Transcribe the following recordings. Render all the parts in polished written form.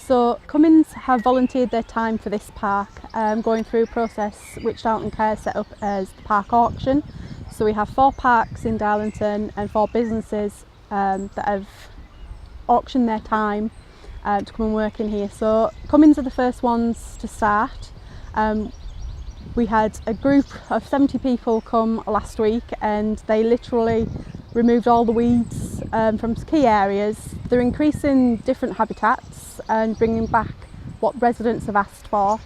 So Cummins have volunteered their time for this park, going through a process which Darlington Care set up as the park auction. So we have 4 parks in Darlington and 4 businesses that have auctioned their time to come and work in here. So Cummins are the first ones to start. We had a group of 70 people come last week, and they literally removed all the weeds from key areas. They're increasing different habitats and bringing back what residents have asked for,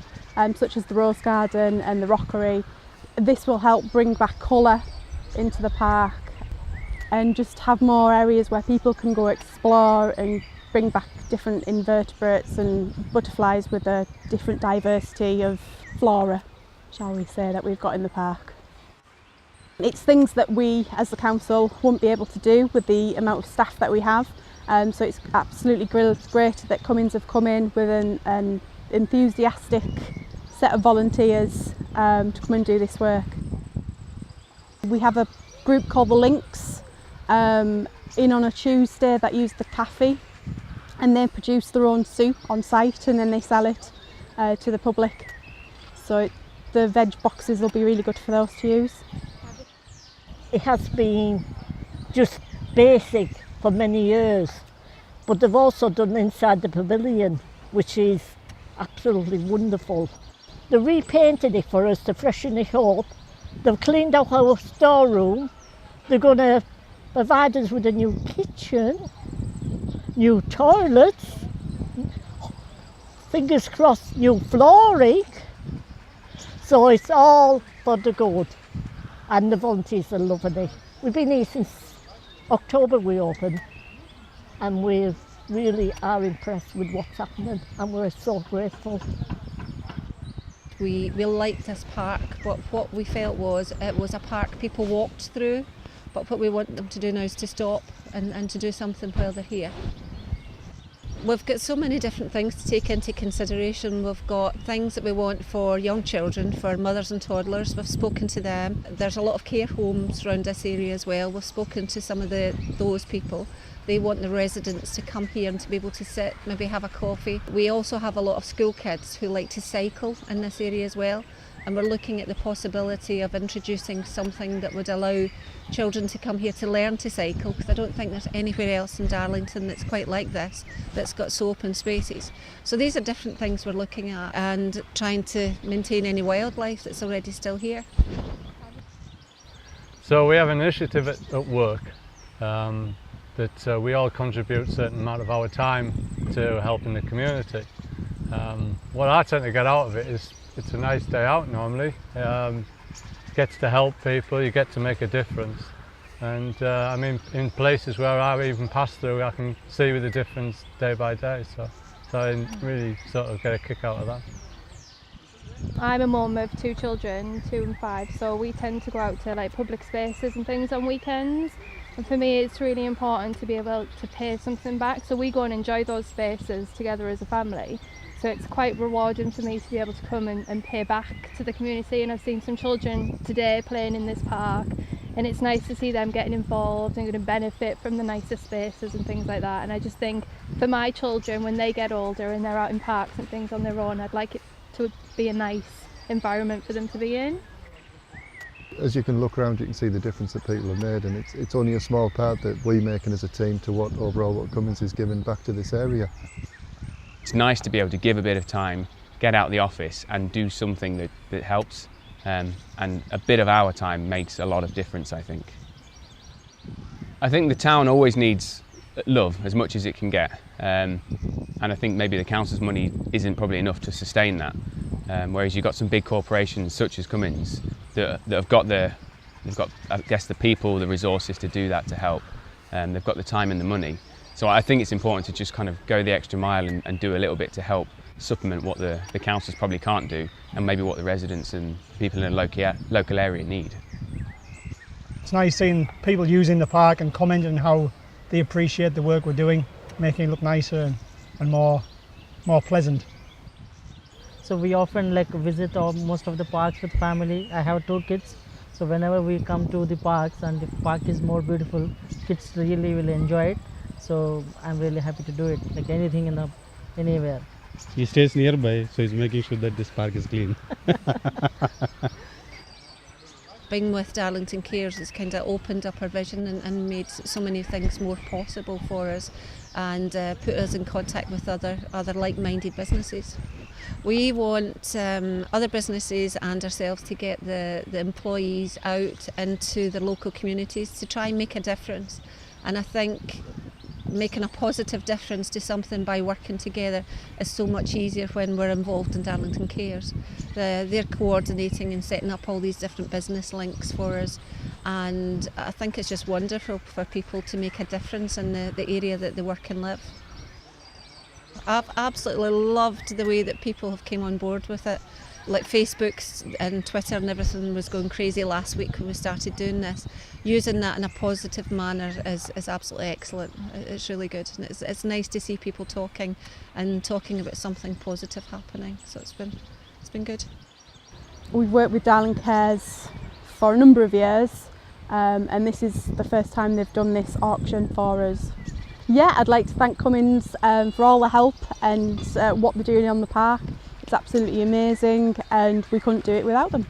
such as the rose garden and the rockery. This will help bring back colour into the park and just have more areas where people can go explore and bring back different invertebrates and butterflies with a different diversity of flora, shall we say, that we've got in the park. It's things that we as the council won't be able to do with the amount of staff that we have, so it's absolutely great that Cummins have come in with an enthusiastic set of volunteers to come and do this work. We have a group called the Links in on a Tuesday that use the cafe, and they produce their own soup on site and then they sell it to the public. So the veg boxes will be really good for those to use. It has been just basic for many years, but they've also done inside the pavilion, which is absolutely wonderful. They repainted it for us to freshen it up. They've cleaned out our storeroom. They're going to provide us with a new kitchen, new toilets, fingers crossed, new flooring. So it's all for the good, and the volunteers are loving it. We've been here since October we opened, and we really are impressed with what's happening, and we're so grateful. We liked this park, but what we felt was it was a park people walked through, but what we want them to do now is to stop and to do something while they're here. We've got so many different things to take into consideration. We've got things that we want for young children, for mothers and toddlers. We've spoken to them. There's a lot of care homes around this area as well. We've spoken to some of those people. They want the residents to come here and to be able to sit, maybe have a coffee. We also have a lot of school kids who like to cycle in this area as well, and we're looking at the possibility of introducing something that would allow children to come here to learn to cycle, because I don't think there's anywhere else in Darlington that's quite like this, that's got so open spaces. So these are different things we're looking at, and trying to maintain any wildlife that's already still here. So we have an initiative at work that we all contribute a certain amount of our time to helping the community. What I tend to get out of it is it's a nice day out normally. Gets to help people, you get to make a difference. And I mean, in places where I even pass through, I can see the difference day by day. So I really sort of get a kick out of that. I'm a mum of 2 children, 2 and 5, so we tend to go out to like public spaces and things on weekends. And for me, it's really important to be able to pay something back. So we go and enjoy those spaces together as a family. So it's quite rewarding for me to be able to come and pay back to the community. And I've seen some children today playing in this park, and it's nice to see them getting involved and going to benefit from the nicer spaces and things like that. And I just think for my children, when they get older and they're out in parks and things on their own, I'd like it to be a nice environment for them to be in. As you can look around, you can see the difference that people have made, and it's only a small part that we're making as a team to what Cummins is giving back to this area. It's nice to be able to give a bit of time, get out of the office and do something that helps, and a bit of our time makes a lot of difference, I think. I think the town always needs love as much as it can get, and I think maybe the council's money isn't probably enough to sustain that, whereas you've got some big corporations such as Cummins that have got I guess the people, the resources to do that, to help, and they've got the time and the money. So I think it's important to just kind of go the extra mile and do a little bit to help supplement what the councils probably can't do, and maybe what the residents and people in the local area need. It's nice seeing people using the park and commenting how they appreciate the work we're doing, making it look nicer and more pleasant. So we often visit most of the parks with family. I have 2 kids, so whenever we come to the parks and the park is more beautiful, kids really will enjoy it. So I'm really happy to do it, like anything anywhere. He stays nearby, so he's making sure that this park is clean. Being with Darlington Cares has kind of opened up our vision and made so many things more possible for us, and put us in contact with other like-minded businesses. We want other businesses and ourselves to get the employees out into the local communities to try and make a difference. And I think making a positive difference to something by working together is so much easier when we're involved in Darlington Cares. They're coordinating and setting up all these different business links for us, and I think it's just wonderful for people to make a difference in the area that they work and live. I've absolutely loved the way that people have came on board with it. Like Facebook and Twitter and everything was going crazy last week when we started doing this. Using that in a positive manner is absolutely excellent. It's really good, and it's nice to see people talking about something positive happening. So it's been good. We've worked with Darlington Cares for a number of years, and this is the first time they've done this auction for us. Yeah, I'd like to thank Cummins for all the help and what they're doing on the park. It's absolutely amazing, and we couldn't do it without them.